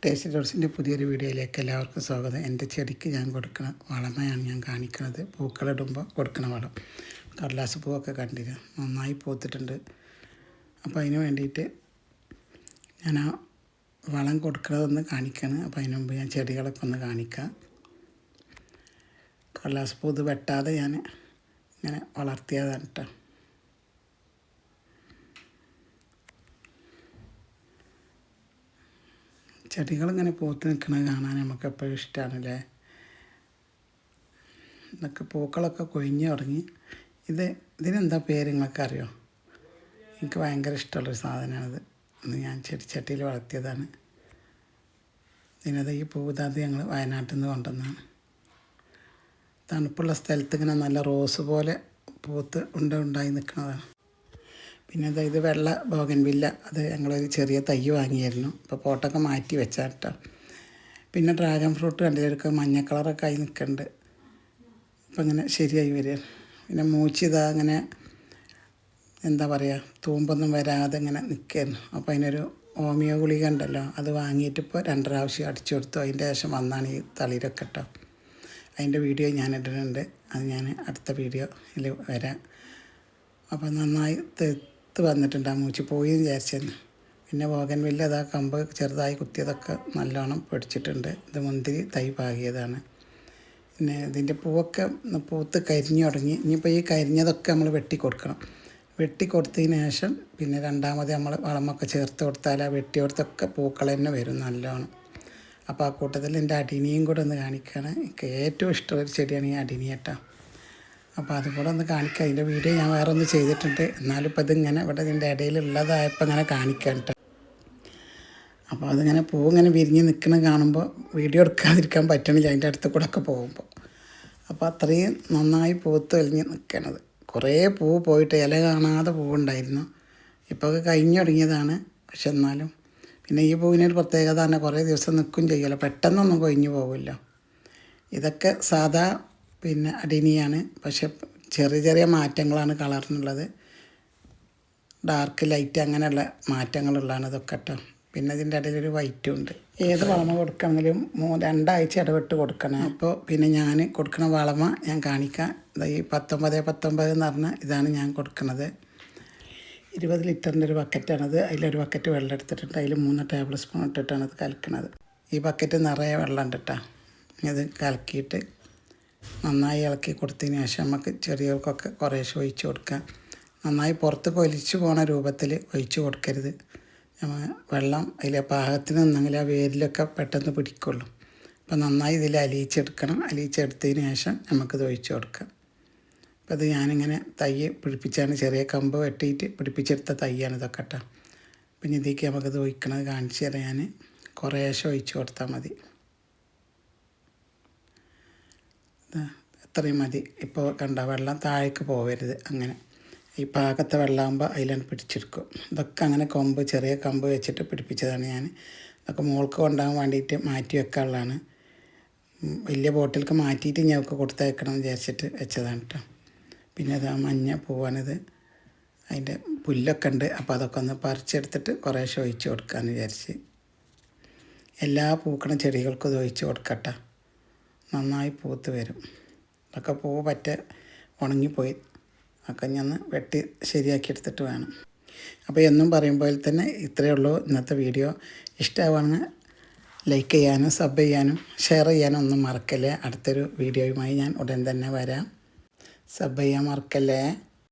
Taste ടോട്സിൻ്റെ പുതിയൊരു വീഡിയോയിലേക്ക് എല്ലാവർക്കും സ്വാഗതം. എൻ്റെ ചെടിക്ക് ഞാൻ കൊടുക്കുന്ന വളമയാണ് ഞാൻ കാണിക്കുന്നത്. പൂക്കളിടുമ്പോൾ കൊടുക്കുന്ന വളം. കടലാസ് പൂവൊക്കെ കണ്ടില്ല, നന്നായി പൂത്തിട്ടുണ്ട്. അപ്പോൾ അതിന് വേണ്ടിയിട്ട് ഞാൻ ആ വളം കൊടുക്കുന്നതൊന്ന് കാണിക്കണം. അപ്പോൾ അതിന് മുമ്പ് ഞാൻ ചെടികളൊക്കെ ഒന്ന് കാണിക്കാം. കടലാസ് പൂ ഇത് വെട്ടാതെ ഞാൻ ഇങ്ങനെ വളർത്തിയതാണ് കേട്ടോ. ചെടികളിങ്ങനെ പൂത്ത് നിൽക്കുന്നത് കാണാൻ നമുക്ക് എപ്പോഴും ഇഷ്ടമാണല്ലേ. ഇതൊക്കെ പൂക്കളൊക്കെ കൊഴിഞ്ഞു തുടങ്ങി. ഇതിനെന്താ പേര് നിങ്ങൾക്ക് അറിയോ? എനിക്ക് ഭയങ്കര ഇഷ്ടമുള്ളൊരു സാധനമാണിത്. ഇന്ന് ഞാൻ ചെടിച്ചട്ടിയിൽ വളർത്തിയതാണ്. ഇതിനത് ഈ പൂതാത് ഞങ്ങൾ വയനാട്ടിൽ നിന്ന് കൊണ്ടുവന്നതാണ്. തണുപ്പുള്ള സ്ഥലത്ത് ഇങ്ങനെ നല്ല റോസ് പോലെ പൂത്ത് ഉണ്ടായി നിൽക്കുന്നതാണ്. പിന്നെ ഇത് വെള്ള ബോഗൻവില്ല, അത് ഞങ്ങളൊരു ചെറിയ തൈ വാങ്ങിയായിരുന്നു. ഇപ്പോൾ പോട്ടൊക്കെ മാറ്റി വെച്ചാൽ കേട്ടോ. പിന്നെ ഡ്രാഗൺ ഫ്രൂട്ട് കണ്ടിട്ട് മഞ്ഞ കളറൊക്കെ ആയി നിൽക്കുന്നുണ്ട്. ഇപ്പം ഇങ്ങനെ ശരിയായി വരിക. പിന്നെ മൂച്ചിതാ അങ്ങനെ എന്താ പറയുക, തൂമ്പൊന്നും വരാതെ ഇങ്ങനെ നിൽക്കുകയായിരുന്നു. അപ്പോൾ അതിനൊരു ഹോമിയോ ഗുളിക ഉണ്ടല്ലോ, അത് വാങ്ങിയിട്ട് ഇപ്പോൾ 2 പ്രാവശ്യം അടിച്ചു കൊടുത്തു. അതിൻ്റെ ശേഷം വന്നാണ് ഈ തളിരൊക്കെ കേട്ടോ. അതിൻ്റെ വീഡിയോ ഞാൻ ഇടുന്നുണ്ട്. അത് ഞാൻ അടുത്ത വീഡിയോയിൽ വരാം. അപ്പോൾ നന്നായി വന്നിട്ടുണ്ട്. ആ മൂച്ചി പോയി വിചാരിച്ചെന്ന്. പിന്നെ ബോഗൻവില്ല അതാ കമ്പ് ചെറുതായി കുത്തിയതൊക്കെ നല്ലോണം പിടിച്ചിട്ടുണ്ട്. ഇത് മുന്തിരി തൈ പാകിയതാണ്. പിന്നെ ഇതിൻ്റെ പൂവൊക്കെ പൂത്ത് കരിഞ്ഞു തുടങ്ങി. ഇനിയിപ്പോൾ ഈ കരിഞ്ഞതൊക്കെ നമ്മൾ വെട്ടിക്കൊടുക്കണം. വെട്ടിക്കൊടുത്തതിന് ശേഷം പിന്നെ രണ്ടാമത് നമ്മൾ വളമൊക്കെ ചേർത്ത് കൊടുത്താൽ ആ വെട്ടിയോടത്തൊക്കെ പൂക്കൾ തന്നെ വരും നല്ലോണം. അപ്പോൾ ആ കൂട്ടത്തിൽ എൻ്റെ അടിനിയും കൂടെ ഒന്ന് കാണിക്കുകയാണ്. എനിക്ക് ഏറ്റവും ഇഷ്ടമുള്ളൊരു ചെടിയാണ് ഈ അടിനി കേട്ടോ. അപ്പോൾ അതും കൂടെ ഒന്ന് കാണിക്കാം. അതിൻ്റെ വീഡിയോ ഞാൻ വേറെ ഒന്ന് ചെയ്തിട്ടുണ്ട്. എന്നാലും ഇപ്പോൾ ഇതിങ്ങനെ ഇവിടെ ഇതിൻ്റെ ഇടയിലുള്ളതായപ്പോൾ ഇങ്ങനെ കാണിക്കാം കേട്ടോ. അപ്പോൾ അതിങ്ങനെ പൂവിങ്ങനെ വിരിഞ്ഞ് നിൽക്കുന്നത് കാണുമ്പോൾ വീഡിയോ എടുക്കാതിരിക്കാൻ പറ്റണില്ല, അതിൻ്റെ അടുത്ത് കൂടെ ഒക്കെ പോകുമ്പോൾ. അപ്പോൾ അത്രയും നന്നായി പൂത്ത് വലിഞ്ഞ് നിൽക്കണത്. കുറേ പൂ പോയിട്ട് ഇല കാണാതെ പൂവുണ്ടായിരുന്നു. ഇപ്പോൾ ഒക്കെ കഴിഞ്ഞു തുടങ്ങിയതാണ്. പക്ഷെ എന്നാലും പിന്നെ ഈ പൂവിനൊരു പ്രത്യേകത തന്നെ, കുറേ ദിവസം നിൽക്കും ചെയ്യുമല്ലോ, പെട്ടെന്നൊന്നും കൊഴിഞ്ഞു പോകില്ല. ഇതൊക്കെ സാധാ പിന്നെ അടിനിയാണ്. പക്ഷെ ചെറിയ ചെറിയ മാറ്റങ്ങളാണ് കളറിനുള്ളത്. ഡാർക്ക് ലൈറ്റ് അങ്ങനെയുള്ള മാറ്റങ്ങളുള്ളതാണ് ഇതൊക്കെ കേട്ടോ. പിന്നെ ഇതിൻ്റെ ഇടയിലൊരു വൈറ്റും ഉണ്ട്. ഏത് വളമ കൊടുക്കണമെങ്കിലും 2 ആഴ്ച ഇടവിട്ട് കൊടുക്കണം. അപ്പോൾ പിന്നെ ഞാൻ കൊടുക്കുന്ന വളമ ഞാൻ കാണിക്കാം. ഈ 19 എന്ന് പറഞ്ഞാൽ ഇതാണ് ഞാൻ കൊടുക്കുന്നത്. 20 ലിറ്ററിൻ്റെ ഒരു ബക്കറ്റാണത്. അതിലൊരു ബക്കറ്റ് വെള്ളം എടുത്തിട്ടുണ്ട്. അതിൽ 3 ടേബിൾ സ്പൂൺ ഇട്ടിട്ടാണ് ഇത് കലക്കുന്നത്. ഈ ബക്കറ്റ് നിറയെ വെള്ളം ഉണ്ട് കേട്ടോ. ഇത് കലക്കിയിട്ട് നന്നായി ഇളക്കി കൊടുത്തതിന് ശേഷം നമുക്ക് ചെടികൾക്കൊക്കെ കുറേശ്ശെ ഒഴിച്ച് കൊടുക്കാം. നന്നായി പുറത്ത് കൊലിച്ച് പോണ രൂപത്തിൽ ഒഴിച്ച് കൊടുക്കരുത്. വെള്ളം അതിലെ പാകത്തിന് നിന്നെങ്കിൽ ആ വേരിലൊക്കെ പെട്ടെന്ന് പിടിക്കുള്ളൂ. അപ്പോൾ നന്നായി ഇതിൽ അലിയിച്ചെടുക്കണം. അലിയിച്ചെടുത്തതിന് ശേഷം നമുക്കിത് ഒഴിച്ച് കൊടുക്കാം. അപ്പോൾ ഇത് ഞാനിങ്ങനെ തൈ പിടിപ്പിച്ചാണ്, ചെറിയ കമ്പ് വെട്ടിയിട്ട് പിടിപ്പിച്ചെടുത്ത തൈയാണ് ഇതൊക്കെ കേട്ടോ. പിന്നെ ഇതിലേക്ക് നമുക്കിത് ഒഴിക്കണത് കാണിച്ച് തരാം. ഞാൻ കുറേശ്ശെ ഒഴിച്ച് കൊടുത്താൽ മതി. എത്രയും മതി. ഇപ്പോൾ കണ്ട വെള്ളം താഴേക്ക് പോകരുത്. അങ്ങനെ ഈ പാകത്തെ വെള്ളമാകുമ്പോൾ അതിലാണ് പിടിച്ചെടുക്കും. ഇതൊക്കെ അങ്ങനെ ചെറിയ കമ്പ് വെച്ചിട്ട് പിടിപ്പിച്ചതാണ് ഞാൻ. ഇതൊക്കെ മോൾക്ക് കൊണ്ടുപോകാൻ വേണ്ടിയിട്ട് മാറ്റി വെക്കാനുള്ളതാണ്. വലിയ ബോട്ടിലേക്ക് മാറ്റിയിട്ട് ഞങ്ങൾക്ക് കൊടുത്തയക്കണം എന്ന് വിചാരിച്ചിട്ട് വെച്ചതാണ് കേട്ടോ. പിന്നെ അത് ആ മഞ്ഞ പൂവാണിത്. അതിൻ്റെ പുല്ലൊക്കെ ഉണ്ട്. അപ്പോൾ അതൊക്കെ ഒന്ന് പറിച്ചെടുത്തിട്ട് കുറേശ്ശെ ഒഴിച്ച് കൊടുക്കാമെന്ന് വിചാരിച്ച്. എല്ലാ പൂക്കണ ചെടികൾക്കും ഇത് ഒഴിച്ച് കൊടുക്കട്ടെ. നന്നായി പൂത്ത് വരും. അതൊക്കെ പൂവ് പറ്റ ഉണങ്ങിപ്പോയി. ഒക്കെ ഞാൻ വെട്ടി ശരിയാക്കി എടുത്തിട്ട് വേണം. അപ്പോൾ എന്നും പറയുമ്പോൾ തന്നെ ഇത്രയേ ഉള്ളൂ ഇന്നത്തെ വീഡിയോ. ഇഷ്ടമാവുകയാണെങ്കിൽ ലൈക്ക് ചെയ്യാനും സബ് ചെയ്യാനും ഷെയർ ചെയ്യാനും ഒന്നും മറക്കല്ലേ. അടുത്തൊരു വീഡിയോയുമായി ഞാൻ ഉടൻ തന്നെ വരാം. സബ് ചെയ്യാൻ മറക്കല്ലേ.